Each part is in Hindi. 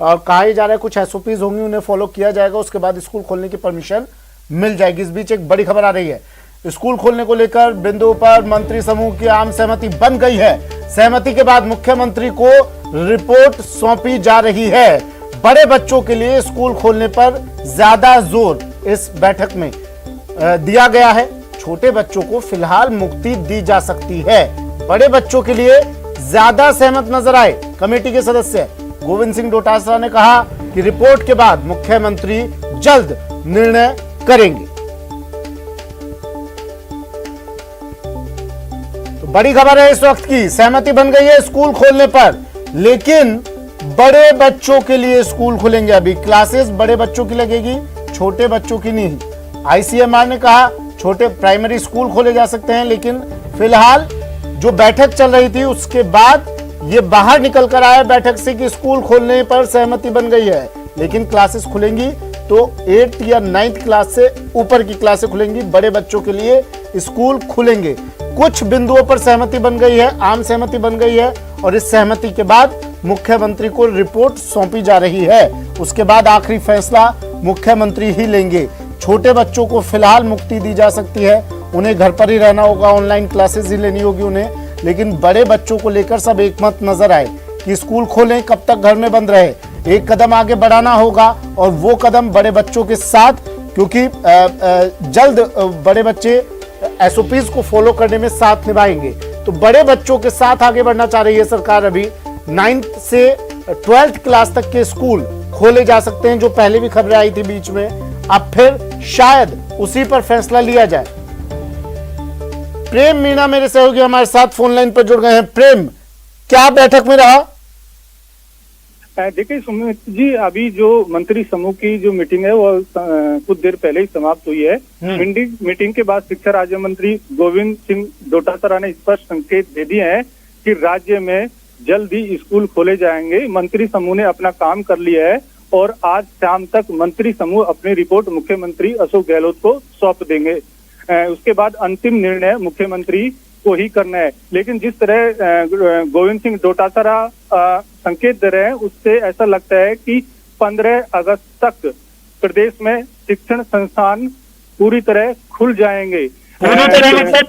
और कहा जा रहा है कुछ एसओपीज होंगी, उन्हें फॉलो किया जाएगा, उसके बाद स्कूल खोलने की परमिशन मिल जाएगी। इस बीच एक बड़ी खबर आ रही है, स्कूल खोलने को लेकर बिंदु पर मंत्री समूह की आम सहमति बन गई है। सहमति के बाद मुख्यमंत्री को रिपोर्ट सौंपी जा रही है। बड़े बच्चों के लिए स्कूल खोलने पर ज्यादा जोर इस बैठक में दिया गया है। छोटे बच्चों को फिलहाल मुक्ति दी जा सकती है। बड़े बच्चों के लिए ज्यादा सहमत नजर आए कमेटी के सदस्य गोविंद सिंह डोटासरा ने कहा कि रिपोर्ट के बाद मुख्यमंत्री जल्द निर्णय करेंगे। तो बड़ी खबर है इस वक्त की, सहमति बन गई है स्कूल खोलने पर, लेकिन बड़े बच्चों के लिए स्कूल खुलेंगे। अभी क्लासेस बड़े बच्चों की लगेगी, छोटे बच्चों की नहीं। आईसीएमआर ने कहा छोटे प्राइमरी स्कूल खोले जा सकते हैं, लेकिन फिलहाल जो बैठक चल रही थी उसके बाद ये बाहर निकल कर आया बैठक से कि स्कूल खोलने पर सहमति बन गई है, लेकिन क्लासेस खुलेंगी तो 8th या 9th क्लास से ऊपर की क्लासें खुलेंगी। बड़े बच्चों के लिए स्कूल खुलेंगे। कुछ बिंदुओं पर सहमति बन गई है, आम सहमति बन गई है, और इस सहमति के बाद मुख्यमंत्री को रिपोर्ट सौंपी जा रही है। उसके बाद आखिरी फैसला मुख्यमंत्री ही लेंगे। छोटे बच्चों को फिलहाल मुक्ति दी जा सकती है, उन्हें घर पर ही रहना होगा, ऑनलाइन क्लासेस ही लेनी होगी उन्हें। लेकिन बड़े बच्चों को लेकर सब एकमत नजर आए कि स्कूल खोलें, कब तक घर में बंद रहे। एक कदम आगे बढ़ाना होगा, और वो कदम बड़े बच्चों के साथ, क्योंकि जल्द बड़े बच्चे एसओपीज को फॉलो करने में साथ निभाएंगे। तो बड़े बच्चों के साथ आगे बढ़ना चाह रही है सरकार। अभी 9th से 12th क्लास तक के स्कूल खोले जा सकते हैं, जो पहले भी खबरें आई थी बीच में। अब फिर शायद उसी पर फैसला लिया जाए। प्रेम मीणा मेरे सहयोगी हमारे साथ फोन लाइन पर जुड़ गए हैं। प्रेम, क्या बैठक में रहा? देखिए सुमित जी, अभी जो मंत्री समूह की जो मीटिंग है वो कुछ देर पहले ही समाप्त हुई है। मीटिंग के बाद शिक्षा राज्य मंत्री गोविंद सिंह डोटासरा ने स्पष्ट संकेत दे दिए हैं कि राज्य में जल्द ही स्कूल खोले जाएंगे। मंत्री समूह ने अपना काम कर लिया है और आज शाम तक मंत्री समूह अपनी रिपोर्ट मुख्यमंत्री अशोक गहलोत को सौंप देंगे। उसके बाद अंतिम निर्णय मुख्यमंत्री को ही करना है। लेकिन जिस तरह गोविंद सिंह डोटासरा संकेत दे रहे हैं, उससे ऐसा लगता है कि 15 अगस्त तक प्रदेश में शिक्षण संस्थान पूरी तरह खुल जाएंगे। पूरी तरह मतलब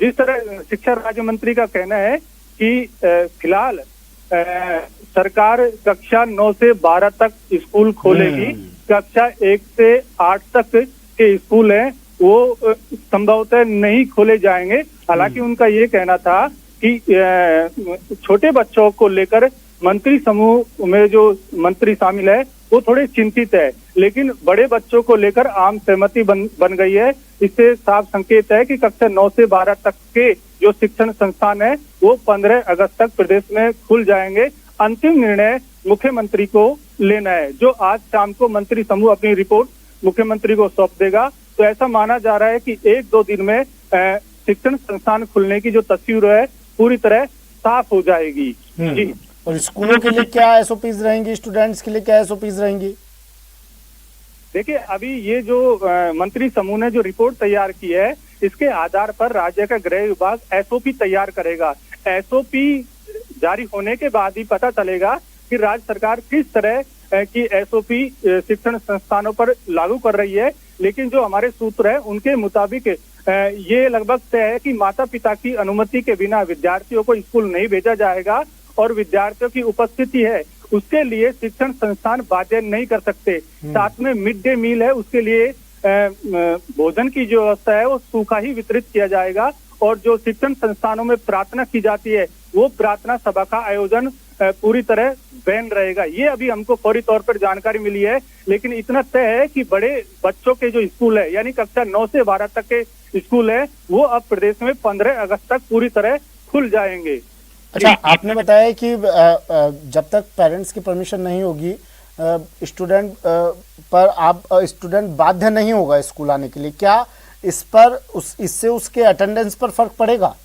जिस तरह शिक्षा राज्य मंत्री का कहना है कि फिलहाल सरकार कक्षा 9 से 12 तक स्कूल खोलेगी। कक्षा 1 से 8 तक के स्कूल हैं वो संभवतः नहीं खोले जाएंगे। हालांकि उनका ये कहना था कि छोटे बच्चों को लेकर मंत्री समूह में जो मंत्री शामिल है वो थोड़े चिंतित है, लेकिन बड़े बच्चों को लेकर आम सहमति बन गई है। इससे साफ संकेत है कि कक्षा 9 से 12 तक के जो शिक्षण संस्थान है वो 15 अगस्त तक प्रदेश में खुल जाएंगे। अंतिम निर्णय मुख्यमंत्री को लेना है, जो आज शाम को मंत्री समूह अपनी रिपोर्ट मुख्यमंत्री को सौंप देगा। तो ऐसा माना जा रहा है कि 1-2 दिन में शिक्षण संस्थान खुलने की जो तस्वीर है पूरी तरह साफ हो जाएगी। जी, और स्कूलों के लिए क्या एसओपीज रहेंगी, स्टूडेंट्स के लिए क्या एसओपीज रहेंगी? देखिए, अभी ये जो मंत्री समूह ने जो रिपोर्ट तैयार की है, इसके आधार पर राज्य का गृह विभाग एसओपी तैयार करेगा। एसओपी जारी होने के बाद ही पता चलेगा कि राज्य सरकार किस तरह की एसओपी शिक्षण संस्थानों पर लागू कर रही है। लेकिन जो हमारे सूत्र है उनके मुताबिक ये लगभग तय है कि माता पिता की अनुमति के बिना विद्यार्थियों को स्कूल नहीं भेजा जाएगा, और विद्यार्थियों की उपस्थिति है उसके लिए शिक्षण संस्थान बाध्य नहीं कर सकते। साथ में मिड डे मील है, उसके लिए भोजन की जो व्यवस्था है वो सूखा ही वितरित किया जाएगा। और जो शिक्षण संस्थानों में प्रार्थना की जाती है वो प्रार्थना सभा का आयोजन पूरी तरह बैन रहेगा। ये अभी हमको फौरी तौर पर जानकारी मिली है, लेकिन इतना तय है कि बड़े बच्चों के जो स्कूल है यानी कक्षा 9 से 12 तक के स्कूल है वो अब प्रदेश में 15 अगस्त तक पूरी तरह खुल जाएंगे। अच्छा, आपने बताया कि जब तक पेरेंट्स की परमिशन नहीं होगी स्टूडेंट पर आप स्टूडेंट बाध्य नहीं होगा स्कूल आने के लिए। क्या इस पर इससे उसके अटेंडेंस पर फर्क पड़ेगा?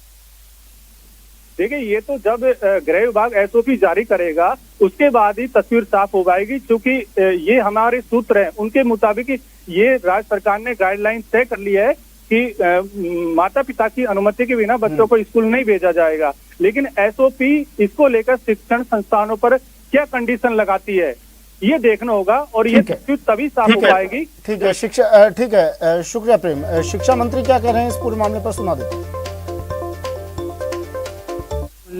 देखिए, ये तो जब गृह विभाग एसओपी जारी करेगा उसके बाद ही तस्वीर साफ हो पाएगी, क्योंकि ये हमारे सूत्र हैं उनके मुताबिक ये राज्य सरकार ने गाइडलाइन तय कर ली है कि माता पिता की अनुमति के बिना बच्चों को स्कूल नहीं भेजा जाएगा। लेकिन एसओपी इसको लेकर शिक्षण संस्थानों पर क्या कंडीशन लगाती है, ये देखना होगा और ये ठीक है। दिक्कत तभी साफ हो पाएगी। ठीक है शिक्षा, ठीक है, शुक्रिया प्रेम। शिक्षा मंत्री क्या कह रहे हैं इस पूरे मामले पर, सुना देते हैं।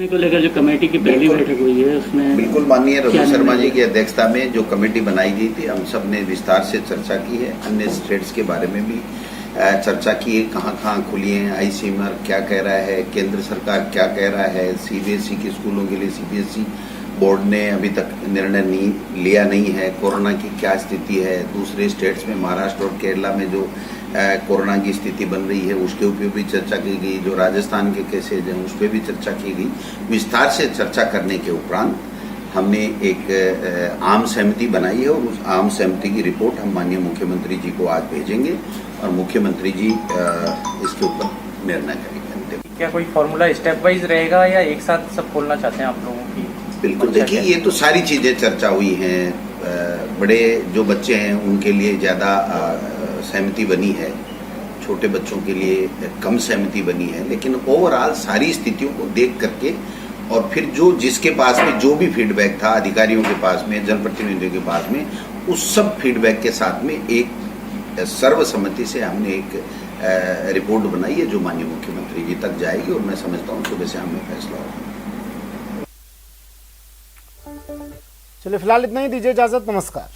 को लेकर जो कमेटी की पहली बैठक हुई है उसमें बिल्कुल माननीय रघु शर्मा जी की अध्यक्षता में जो कमेटी बनाई गई थी, हम सब ने विस्तार से चर्चा की है। अन्य स्टेट्स के बारे में भी चर्चा की है, कहाँ खुली हैं, आईसीएमआर क्या कह रहा है, केंद्र सरकार क्या कह रहा है, सीबीएसई के स्कूलों के लिए सीबीएसई बोर्ड ने अभी तक निर्णय लिया नहीं है, कोरोना की क्या स्थिति है, दूसरे स्टेट्स में महाराष्ट्र और केरला में जो कोरोना की स्थिति बन रही है उसके ऊपर भी चर्चा की गई, जो राजस्थान के केसेज हैं उस पर भी चर्चा की गई। विस्तार से चर्चा करने के उपरांत हमने एक आम सहमति बनाई है और उस आम सहमति की रिपोर्ट हम माननीय मुख्यमंत्री जी को आज भेजेंगे और मुख्यमंत्री जी इसके ऊपर निर्णय करेंगे। क्या कोई फॉर्मूला स्टेप वाइज रहेगा या एक साथ सब खोलना चाहते हैं आप लोगों की? बिल्कुल, देखिए ये तो सारी चीजें चर्चा हुई हैं। बड़े जो बच्चे हैं उनके लिए ज़्यादा सहमति बनी है, छोटे बच्चों के लिए कम सहमति बनी है, लेकिन ओवरऑल सारी स्थितियों को देख करके और फिर जो जिसके पास में जो भी फीडबैक था, अधिकारियों के पास में, जनप्रतिनिधियों के पास में, उस सब फीडबैक के साथ में एक सर्वसम्मति से हमने एक रिपोर्ट बनाई है जो माननीय मुख्यमंत्री जी तक जाएगी और मैं समझता हूँ सुबह से हमें फैसला होगा। चलिए फिलहाल इतना ही, दीजिए इजाजत, नमस्कार।